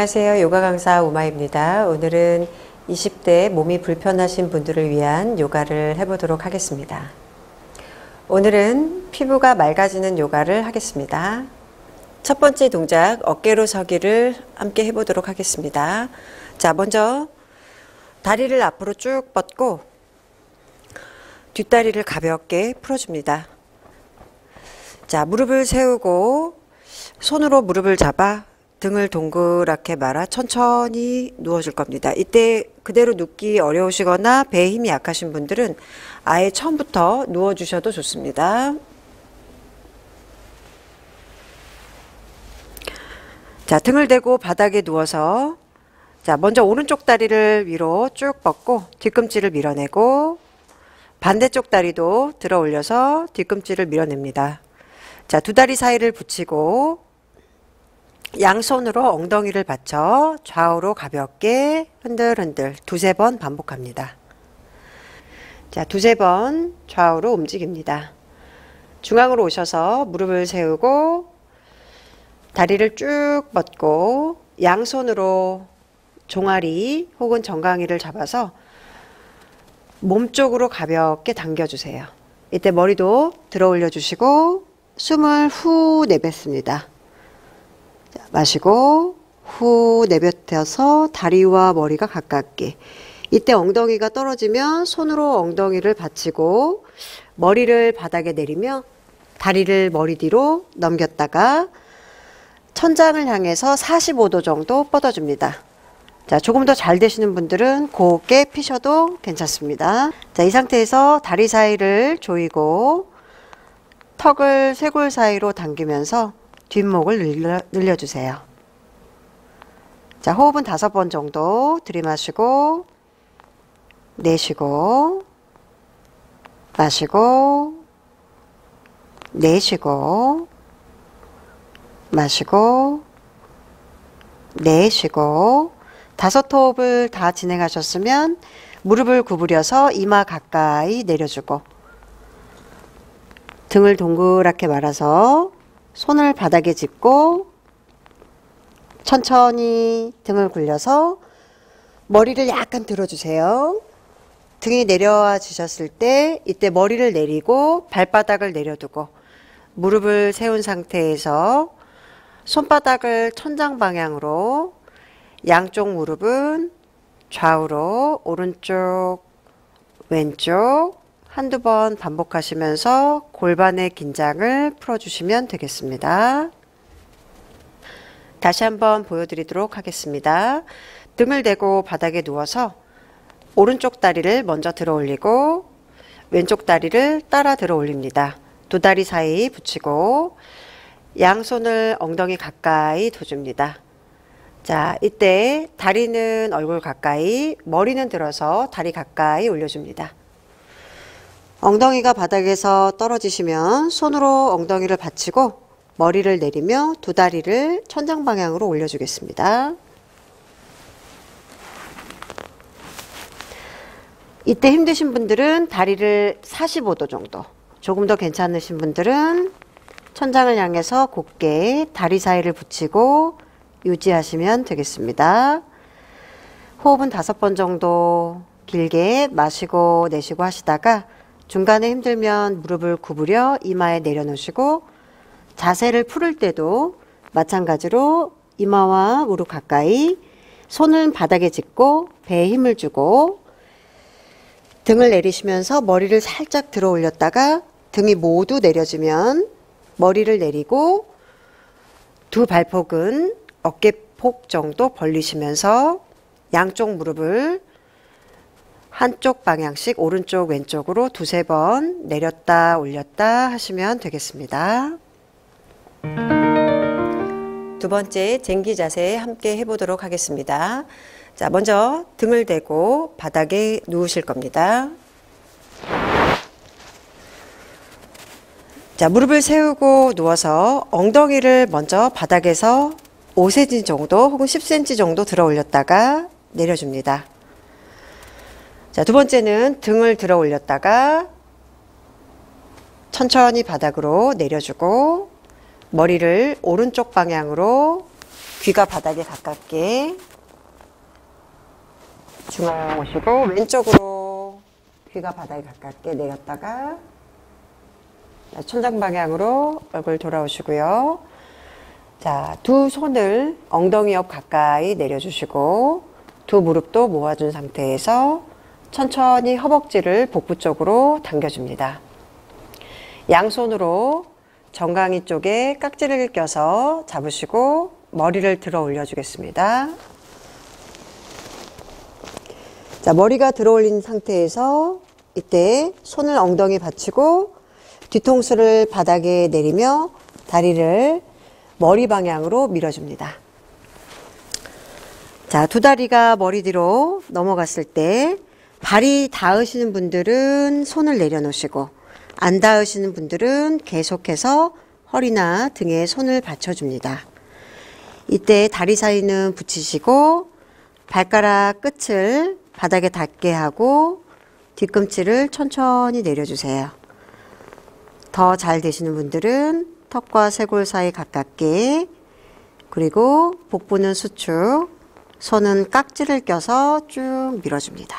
안녕하세요. 요가 강사 우마입니다. 오늘은 20대 몸이 불편하신 분들을 위한 요가를 해보도록 하겠습니다. 오늘은 피부가 맑아지는 요가를 하겠습니다. 첫 번째 동작, 어깨로 서기를 함께 해보도록 하겠습니다. 자, 먼저 다리를 앞으로 쭉 뻗고 뒷다리를 가볍게 풀어줍니다. 자, 무릎을 세우고 손으로 무릎을 잡아 등을 동그랗게 말아 천천히 누워줄 겁니다. 이때 그대로 눕기 어려우시거나 배에 힘이 약하신 분들은 아예 처음부터 누워주셔도 좋습니다. 자, 등을 대고 바닥에 누워서 자, 먼저 오른쪽 다리를 위로 쭉 뻗고 뒤꿈치를 밀어내고 반대쪽 다리도 들어 올려서 뒤꿈치를 밀어냅니다. 자, 두 다리 사이를 붙이고 양손으로 엉덩이를 받쳐 좌우로 가볍게 흔들흔들 두세 번 반복합니다. 자, 두세 번 좌우로 움직입니다. 중앙으로 오셔서 무릎을 세우고 다리를 쭉 뻗고 양손으로 종아리 혹은 정강이를 잡아서 몸쪽으로 가볍게 당겨주세요. 이때 머리도 들어 올려주시고 숨을 후 내뱉습니다. 마시고 후 내뱉어서 다리와 머리가 가깝게. 이때 엉덩이가 떨어지면 손으로 엉덩이를 받치고 머리를 바닥에 내리며 다리를 머리 뒤로 넘겼다가 천장을 향해서 45도 정도 뻗어줍니다. 자, 조금 더 잘 되시는 분들은 곱게 피셔도 괜찮습니다. 자, 이 상태에서 다리 사이를 조이고 턱을 쇄골 사이로 당기면서 뒷목을 늘려주세요. 자, 호흡은 5번 정도 들이마시고 내쉬고 마시고 내쉬고 마시고 내쉬고 5호흡을 다 진행하셨으면 무릎을 구부려서 이마 가까이 내려주고 등을 동그랗게 말아서 손을 바닥에 짚고 천천히 등을 굴려서 머리를 약간 들어주세요. 등이 내려와 주셨을 때 이때 머리를 내리고 발바닥을 내려두고 무릎을 세운 상태에서 손바닥을 천장 방향으로 양쪽 무릎은 좌우로 오른쪽 왼쪽 한두 번 반복하시면서 골반의 긴장을 풀어주시면 되겠습니다. 다시 한번 보여드리도록 하겠습니다. 등을 대고 바닥에 누워서 오른쪽 다리를 먼저 들어 올리고 왼쪽 다리를 따라 들어 올립니다. 두 다리 사이 붙이고 양손을 엉덩이 가까이 둬줍니다. 자, 이때 다리는 얼굴 가까이, 머리는 들어서 다리 가까이 올려줍니다. 엉덩이가 바닥에서 떨어지시면 손으로 엉덩이를 받치고 머리를 내리며 두 다리를 천장 방향으로 올려주겠습니다. 이때 힘드신 분들은 다리를 45도 정도, 조금 더 괜찮으신 분들은 천장을 향해서 곧게 다리 사이를 붙이고 유지하시면 되겠습니다. 호흡은 5번 정도 길게 마시고 내쉬고 하시다가 중간에 힘들면 무릎을 구부려 이마에 내려놓으시고 자세를 풀을 때도 마찬가지로 이마와 무릎 가까이 손은 바닥에 짚고 배에 힘을 주고 등을 내리시면서 머리를 살짝 들어 올렸다가 등이 모두 내려지면 머리를 내리고 두 발폭은 어깨폭 정도 벌리시면서 양쪽 무릎을 한쪽 방향씩 오른쪽 왼쪽으로 두세 번 내렸다 올렸다 하시면 되겠습니다. 두 번째 쟁기 자세 함께 해보도록 하겠습니다. 자, 먼저 등을 대고 바닥에 누우실 겁니다. 자, 무릎을 세우고 누워서 엉덩이를 먼저 바닥에서 5cm 정도 혹은 10cm 정도 들어 올렸다가 내려줍니다. 자, 두 번째는 등을 들어 올렸다가 천천히 바닥으로 내려주고 머리를 오른쪽 방향으로 귀가 바닥에 가깝게 중앙 오시고 왼쪽으로 귀가 바닥에 가깝게 내렸다가 천장 방향으로 얼굴 돌아오시고요. 자, 두 손을 엉덩이 옆 가까이 내려주시고 두 무릎도 모아준 상태에서 천천히 허벅지를 복부 쪽으로 당겨줍니다. 양손으로 정강이 쪽에 깍지를 껴서 잡으시고 머리를 들어 올려주겠습니다. 자, 머리가 들어 올린 상태에서 이때 손을 엉덩이 받치고 뒤통수를 바닥에 내리며 다리를 머리 방향으로 밀어줍니다. 자, 두 다리가 머리 뒤로 넘어갔을 때 발이 닿으시는 분들은 손을 내려놓으시고 안 닿으시는 분들은 계속해서 허리나 등에 손을 받쳐줍니다. 이때 다리 사이는 붙이시고 발가락 끝을 바닥에 닿게 하고 뒤꿈치를 천천히 내려주세요. 더 잘 되시는 분들은 턱과 쇄골 사이 가깝게, 그리고 복부는 수축, 손은 깍지를 껴서 쭉 밀어줍니다.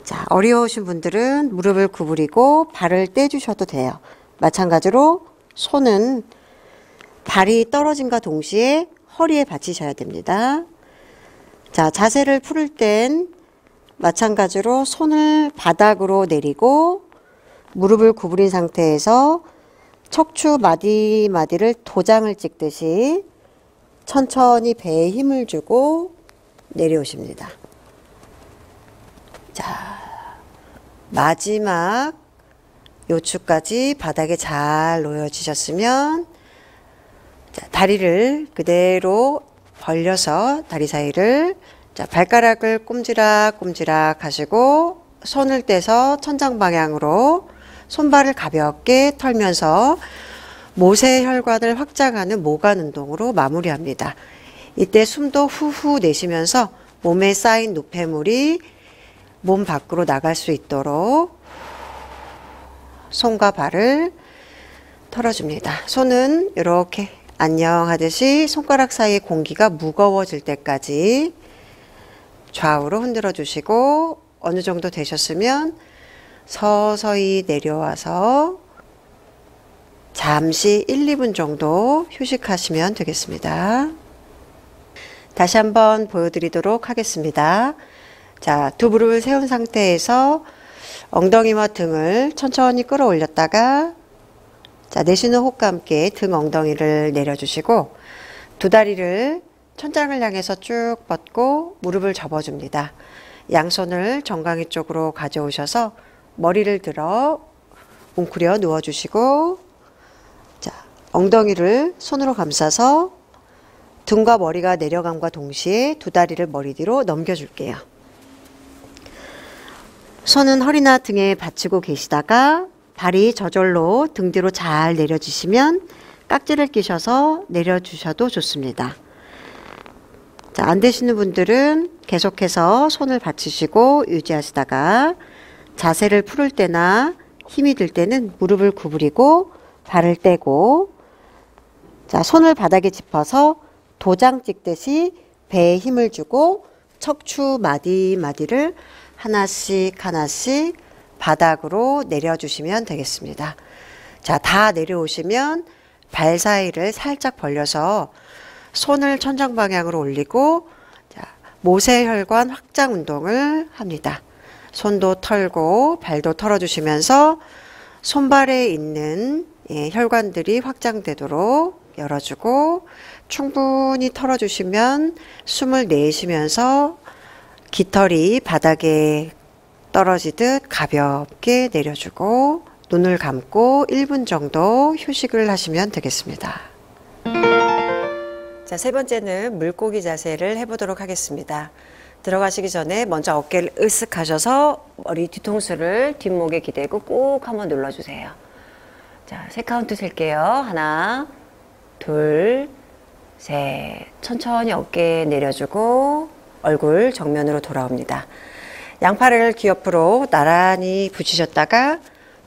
자, 어려우신 분들은 무릎을 구부리고 발을 떼주셔도 돼요. 마찬가지로 손은 발이 떨어짐과 동시에 허리에 받치셔야 됩니다. 자, 자세를 풀을 땐 마찬가지로 손을 바닥으로 내리고 무릎을 구부린 상태에서 척추 마디마디를 도장을 찍듯이 천천히 배에 힘을 주고 내려오십니다. 자, 마지막 요추까지 바닥에 잘 놓여지셨으면 자, 다리를 그대로 벌려서 다리 사이를 자, 발가락을 꼼지락꼼지락 하시고 손을 떼서 천장 방향으로 손발을 가볍게 털면서 모세혈관을 확장하는 모관 운동으로 마무리합니다. 이때 숨도 후후 내쉬면서 몸에 쌓인 노폐물이 몸 밖으로 나갈 수 있도록 손과 발을 털어줍니다. 손은 이렇게 안녕하듯이 손가락 사이에 공기가 무거워질 때까지 좌우로 흔들어 주시고 어느 정도 되셨으면 서서히 내려와서 잠시 1, 2분 정도 휴식하시면 되겠습니다. 다시 한번 보여드리도록 하겠습니다. 자, 두 무릎을 세운 상태에서 엉덩이와 등을 천천히 끌어올렸다가 자, 내쉬는 호흡과 함께 등 엉덩이를 내려주시고 두 다리를 천장을 향해서 쭉 뻗고 무릎을 접어줍니다. 양손을 정강이 쪽으로 가져오셔서 머리를 들어 웅크려 누워주시고 자, 엉덩이를 손으로 감싸서 등과 머리가 내려감과 동시에 두 다리를 머리 뒤로 넘겨줄게요. 손은 허리나 등에 받치고 계시다가 발이 저절로 등 뒤로 잘 내려지시면 깍지를 끼셔서 내려주셔도 좋습니다. 자, 안 되시는 분들은 계속해서 손을 받치시고 유지하시다가 자세를 풀을 때나 힘이 들 때는 무릎을 구부리고 발을 떼고 자, 손을 바닥에 짚어서 도장 찍듯이 배에 힘을 주고 척추 마디마디를 하나씩 하나씩 바닥으로 내려주시면 되겠습니다. 자, 다 내려오시면 발 사이를 살짝 벌려서 손을 천장 방향으로 올리고 자, 모세혈관 확장 운동을 합니다. 손도 털고 발도 털어주시면서 손발에 있는 혈관들이 확장되도록 열어주고 충분히 털어주시면 숨을 내쉬면서 깃털이 바닥에 떨어지듯 가볍게 내려주고 눈을 감고 1분 정도 휴식을 하시면 되겠습니다. 자, 세 번째는 물고기 자세를 해보도록 하겠습니다. 들어가시기 전에 먼저 어깨를 으쓱 하셔서 머리 뒤통수를 뒷목에 기대고 꾹 한번 눌러주세요. 자, 3카운트 셀게요. 하나, 둘, 셋. 천천히 어깨 내려주고 얼굴 정면으로 돌아옵니다. 양팔을 귀 옆으로 나란히 붙이셨다가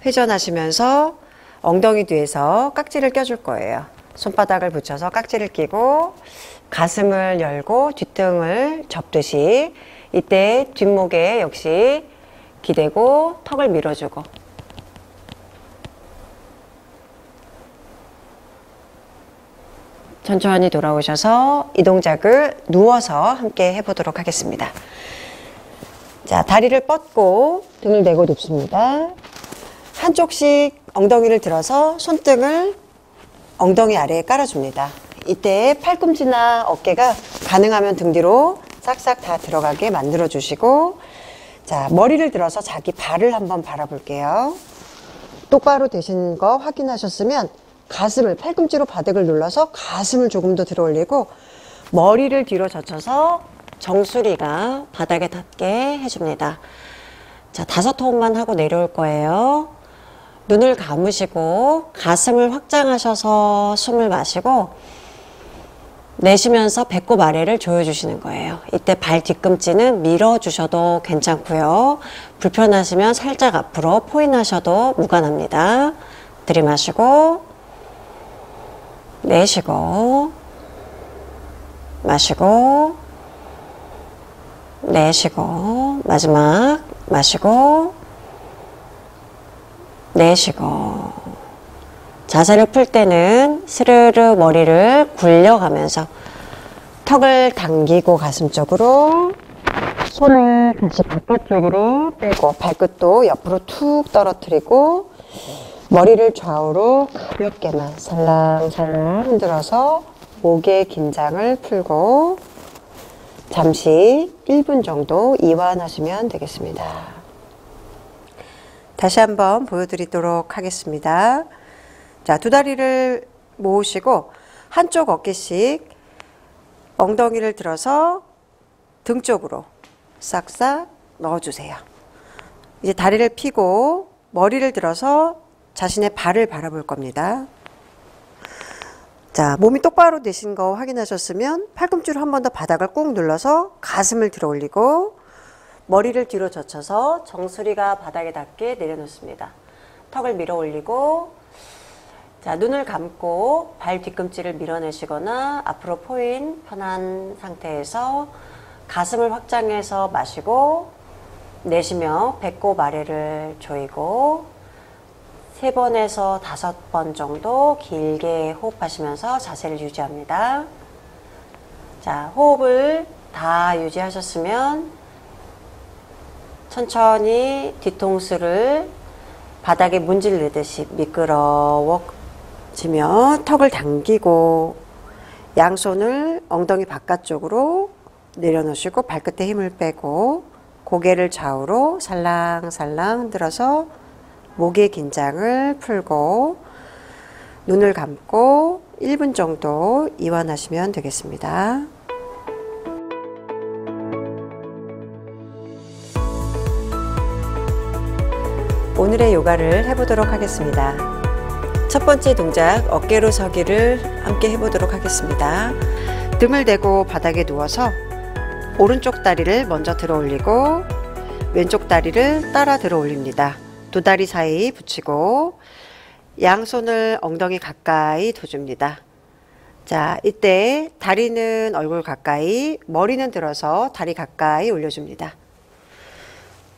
회전하시면서 엉덩이 뒤에서 깍지를 껴줄 거예요. 손바닥을 붙여서 깍지를 끼고 가슴을 열고 뒷등을 접듯이 이때 뒷목에 역시 기대고 턱을 밀어주고 천천히 돌아오셔서 이 동작을 누워서 함께 해보도록 하겠습니다. 자, 다리를 뻗고 등을 내고 눕습니다. 한쪽씩 엉덩이를 들어서 손등을 엉덩이 아래에 깔아줍니다. 이때 팔꿈치나 어깨가 가능하면 등 뒤로 싹싹 다 들어가게 만들어 주시고, 자, 머리를 들어서 자기 발을 한번 바라볼게요. 똑바로 되신 거 확인하셨으면 가슴을, 팔꿈치로 바닥을 눌러서 가슴을 조금 더 들어 올리고 머리를 뒤로 젖혀서 정수리가 바닥에 닿게 해줍니다. 자, 5호흡만 하고 내려올 거예요. 눈을 감으시고 가슴을 확장하셔서 숨을 마시고 내쉬면서 배꼽 아래를 조여주시는 거예요. 이때 발 뒤꿈치는 밀어주셔도 괜찮고요. 불편하시면 살짝 앞으로 포인하셔도 무관합니다. 들이마시고 내쉬고 마시고 내쉬고 마지막 마시고 내쉬고. 자세를 풀 때는 스르르 머리를 굴려가면서 턱을 당기고 가슴 쪽으로 손을 다시 바깥쪽으로 빼고 발끝도 옆으로 툭 떨어뜨리고 머리를 좌우로 가볍게만 살랑살랑 흔들어서 목의 긴장을 풀고 잠시 1분 정도 이완하시면 되겠습니다. 다시 한번 보여드리도록 하겠습니다. 자, 두 다리를 모으시고 한쪽 어깨씩 엉덩이를 들어서 등 쪽으로 싹싹 넣어주세요. 이제 다리를 펴고 머리를 들어서 자신의 발을 바라볼 겁니다. 자, 몸이 똑바로 되신 거 확인하셨으면 팔꿈치로 한 번 더 바닥을 꾹 눌러서 가슴을 들어 올리고 머리를 뒤로 젖혀서 정수리가 바닥에 닿게 내려놓습니다. 턱을 밀어 올리고, 자, 눈을 감고 발 뒤꿈치를 밀어내시거나 앞으로 포인 편한 상태에서 가슴을 확장해서 마시고 내쉬며 배꼽 아래를 조이고 3번에서 5번 정도 길게 호흡하시면서 자세를 유지합니다. 자, 호흡을 다 유지하셨으면 천천히 뒤통수를 바닥에 문질르듯이 미끄러워지며 턱을 당기고 양손을 엉덩이 바깥쪽으로 내려놓으시고 발끝에 힘을 빼고 고개를 좌우로 살랑살랑 흔들어서 목의 긴장을 풀고 눈을 감고 1분 정도 이완하시면 되겠습니다. 오늘의 요가를 해보도록 하겠습니다. 첫 번째 동작 어깨로 서기를 함께 해보도록 하겠습니다. 등을 대고 바닥에 누워서 오른쪽 다리를 먼저 들어 올리고 왼쪽 다리를 따라 들어 올립니다. 두 다리 사이 붙이고 양손을 엉덩이 가까이 둬줍니다. 자, 이때 다리는 얼굴 가까이, 머리는 들어서 다리 가까이 올려줍니다.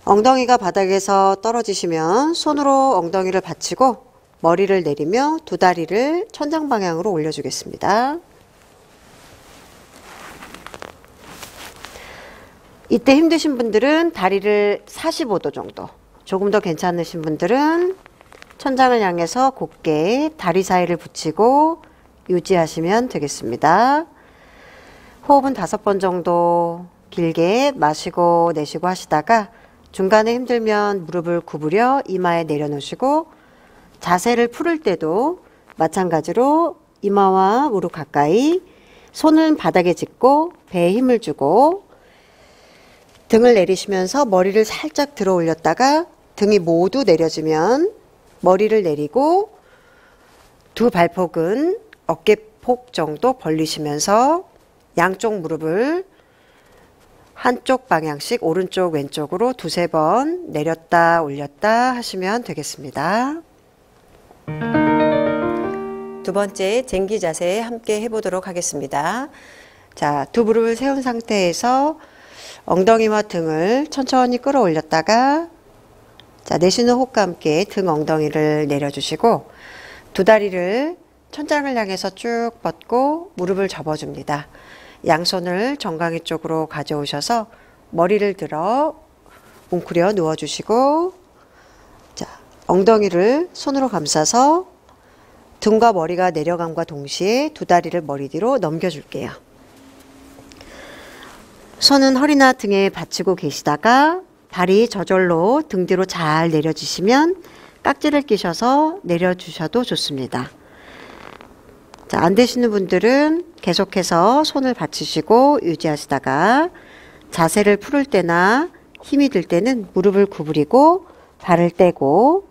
엉덩이가 바닥에서 떨어지시면 손으로 엉덩이를 받치고 머리를 내리며 두 다리를 천장 방향으로 올려주겠습니다. 이때 힘드신 분들은 다리를 45도 정도, 조금 더 괜찮으신 분들은 천장을 향해서 곧게 다리 사이를 붙이고 유지하시면 되겠습니다. 호흡은 5번 정도 길게 마시고 내쉬고 하시다가 중간에 힘들면 무릎을 구부려 이마에 내려놓으시고 자세를 풀을 때도 마찬가지로 이마와 무릎 가까이 손은 바닥에 짚고 배에 힘을 주고 등을 내리시면서 머리를 살짝 들어 올렸다가 등이 모두 내려지면 머리를 내리고 두 발폭은 어깨폭 정도 벌리시면서 양쪽 무릎을 한쪽 방향씩 오른쪽 왼쪽으로 2-3번 내렸다 올렸다 하시면 되겠습니다. 두 번째 쟁기 자세 함께 해보도록 하겠습니다. 자, 두 무릎을 세운 상태에서 엉덩이와 등을 천천히 끌어올렸다가 자, 내쉬는 호흡과 함께 등 엉덩이를 내려주시고 두 다리를 천장을 향해서 쭉 뻗고 무릎을 접어줍니다. 양손을 정강이 쪽으로 가져오셔서 머리를 들어 웅크려 누워주시고 자, 엉덩이를 손으로 감싸서 등과 머리가 내려감과 동시에 두 다리를 머리 뒤로 넘겨줄게요. 손은 허리나 등에 받치고 계시다가 발이 저절로 등 뒤로 잘 내려지시면 깍지를 끼셔서 내려주셔도 좋습니다. 자, 안 되시는 분들은 계속해서 손을 받치시고 유지하시다가 자세를 풀을 때나 힘이 들 때는 무릎을 구부리고 발을 떼고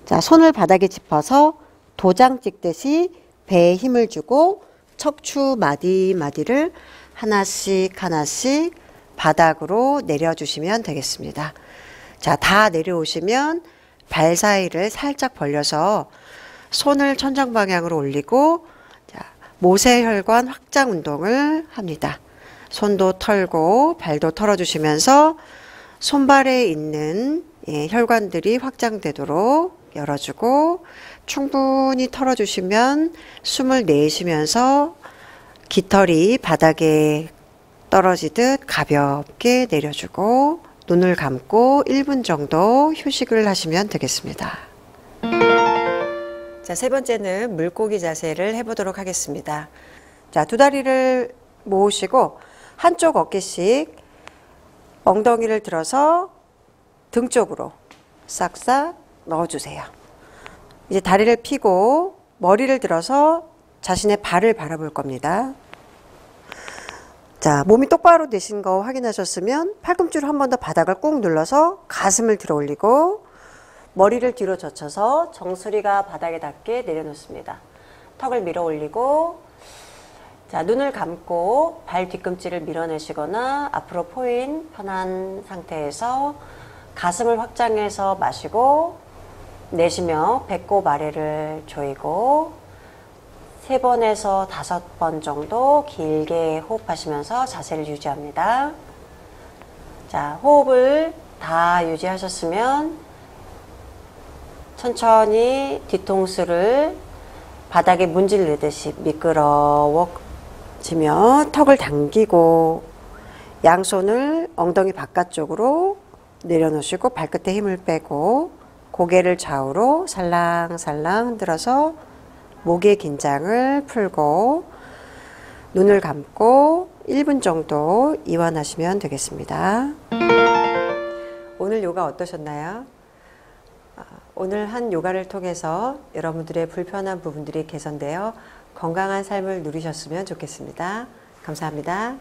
자, 손을 바닥에 짚어서 도장 찍듯이 배에 힘을 주고 척추 마디마디를 하나씩 하나씩 바닥으로 내려주시면 되겠습니다. 자, 다 내려오시면 발 사이를 살짝 벌려서 손을 천장 방향으로 올리고 자, 모세혈관 확장 운동을 합니다. 손도 털고 발도 털어주시면서 손발에 있는 혈관들이 확장되도록 열어주고 충분히 털어주시면 숨을 내쉬면서 깃털이 바닥에 떨어지듯 가볍게 내려주고 눈을 감고 1분 정도 휴식을 하시면 되겠습니다. 자, 세 번째는 물고기 자세를 해보도록 하겠습니다. 자, 두 다리를 모으시고 한쪽 어깨씩 엉덩이를 들어서 등 쪽으로 싹싹 넣어주세요. 이제 다리를 펴고 머리를 들어서 자신의 발을 바라볼 겁니다. 자, 몸이 똑바로 되신 거 확인하셨으면 팔꿈치로 한 번 더 바닥을 꾹 눌러서 가슴을 들어 올리고 머리를 뒤로 젖혀서 정수리가 바닥에 닿게 내려놓습니다. 턱을 밀어 올리고 자, 눈을 감고 발 뒤꿈치를 밀어내시거나 앞으로 포인 편한 상태에서 가슴을 확장해서 마시고 내쉬며 배꼽 아래를 조이고 3번에서 5번 정도 길게 호흡하시면서 자세를 유지합니다. 자, 호흡을 다 유지하셨으면 천천히 뒤통수를 바닥에 문질르듯이 미끄러워지며 턱을 당기고 양손을 엉덩이 바깥쪽으로 내려놓으시고 발끝에 힘을 빼고 고개를 좌우로 살랑살랑 흔들어서 목의 긴장을 풀고 눈을 감고 1분 정도 이완하시면 되겠습니다. 오늘 요가 어떠셨나요? 오늘 한 요가를 통해서 여러분들의 불편한 부분들이 개선되어 건강한 삶을 누리셨으면 좋겠습니다. 감사합니다.